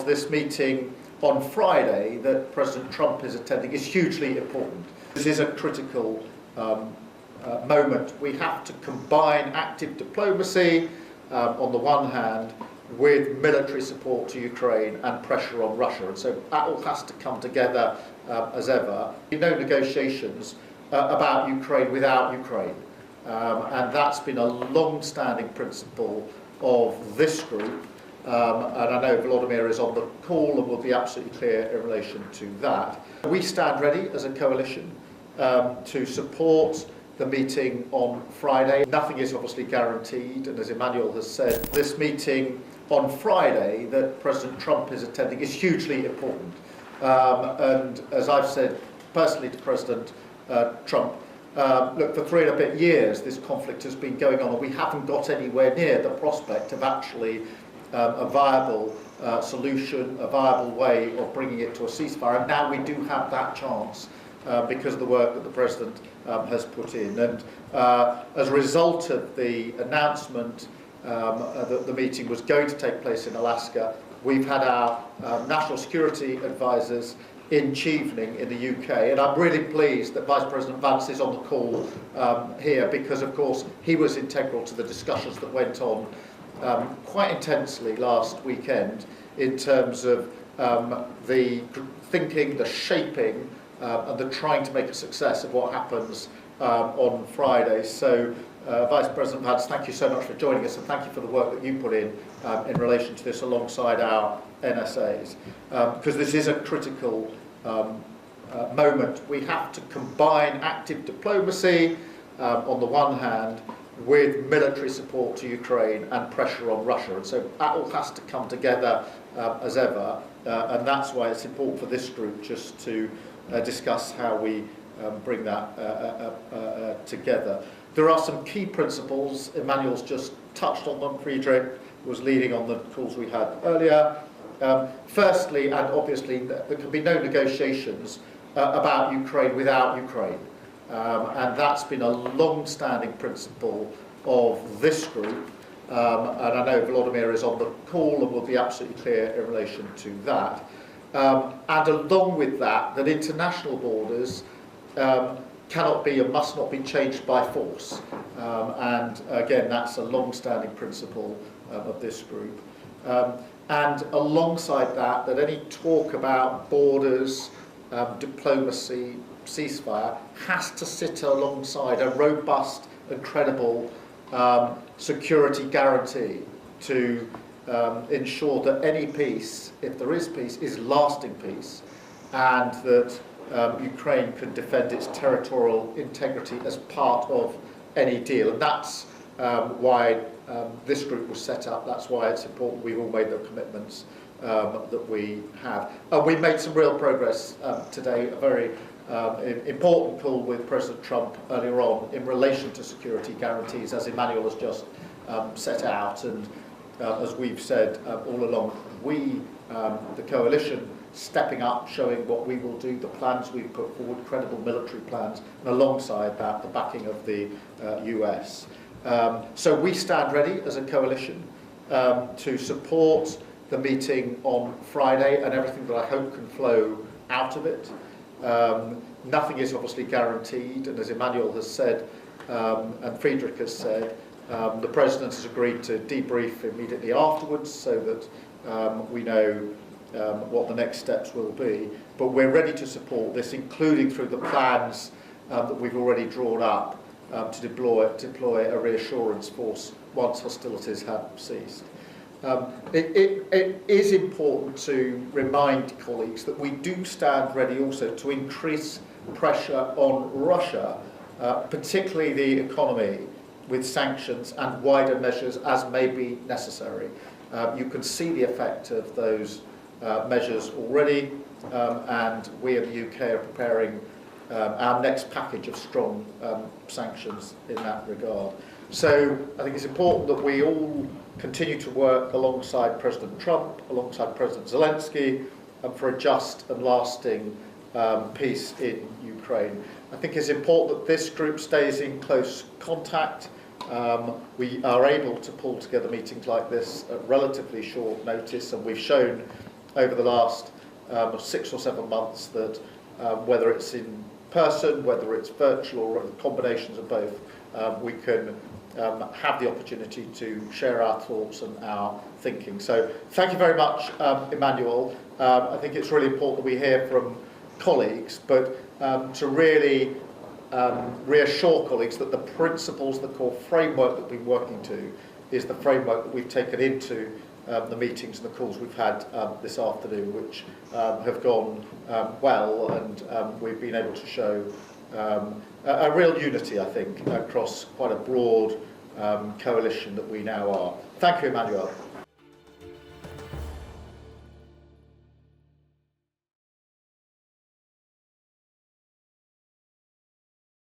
this meeting on Friday that President Trump is attending is hugely important. This is a critical moment. We have to combine active diplomacy on the one hand with military support to Ukraine and pressure on Russia, and so that all has to come together as ever. No negotiations about Ukraine without Ukraine, and that's been a long-standing principle of this group, and I know Volodymyr is on the call and will be absolutely clear in relation to that. We stand ready as a coalition to support the meeting on Friday. Nothing is obviously guaranteed, and as Emmanuel has said, this meeting on Friday that President Trump is attending is hugely important. And as I've said personally to President Trump, look, for 3 and a bit years this conflict has been going on, and we haven't got anywhere near the prospect of actually a viable solution, a viable way of bringing it to a ceasefire. And now we do have that chance because of the work that the President has put in. And as a result of the announcement that the meeting was going to take place in Alaska, we've had our national security advisors in Chevening in the UK, and I'm really pleased that Vice President Vance is on the call here, because of course he was integral to the discussions that went on quite intensely last weekend in terms of the thinking, the shaping and the trying to make a success of what happens on Friday. So Vice President Vance, thank you so much for joining us, and thank you for the work that you put in relation to this alongside our NSAs, because this is a critical moment. We have to combine active diplomacy on the one hand with military support to Ukraine and pressure on Russia, and so that all has to come together as ever, and that's why it's important for this group just to discuss how we bring that together. There are some key principles. Emmanuel's just touched on them. Friedrich was leading on the calls we had earlier. Firstly, and obviously, there can be no negotiations about Ukraine without Ukraine. And that's been a long-standing principle of this group. And I know Volodymyr is on the call and will be absolutely clear in relation to that. And along with that, that international borders cannot be and must not be changed by force. And again, that's a long-standing principle of this group. And alongside that, that any talk about borders, diplomacy, ceasefire has to sit alongside a robust and credible security guarantee to ensure that any peace, if there is peace, is lasting peace, and that Ukraine can defend its territorial integrity as part of any deal. And that's why this group was set up. That's why it's important we've all made the commitments that we have. And we made some real progress today, a very important call with President Trump earlier on in relation to security guarantees, as Emmanuel has just set out. And as we've said all along, we, the coalition, stepping up, showing what we will do, the plans we've put forward, credible military plans, and alongside that, the backing of the US. So we stand ready as a coalition to support the meeting on Friday and everything that I hope can flow out of it. Nothing is obviously guaranteed, and as Emmanuel has said, and Friedrich has said, the President has agreed to debrief immediately afterwards so that we know what the next steps will be. But we're ready to support this, including through the plans that we've already drawn up to deploy a reassurance force once hostilities have ceased. It is important to remind colleagues that we do stand ready also to increase pressure on Russia, particularly the economy, with sanctions and wider measures as may be necessary. You can see the effect of those measures already, and we in the UK are preparing our next package of strong sanctions in that regard. So I think it's important that we all continue to work alongside President Trump, alongside President Zelensky, for a just and lasting peace in Ukraine. I think it's important that this group stays in close contact. We are able to pull together meetings like this at relatively short notice, and we've shown over the last 6 or 7 months that whether it's in person, whether it's virtual or combinations of both, we can have the opportunity to share our thoughts and our thinking. So thank you very much, Emmanuel. I think it's really important that we hear from colleagues, but to really reassure colleagues that the principles, the core framework that we're working to is the framework that we've taken into the meetings and the calls we've had this afternoon, which have gone well, and we've been able to show a real unity, I think, across quite a broad coalition that we now are. Thank you, Emmanuel.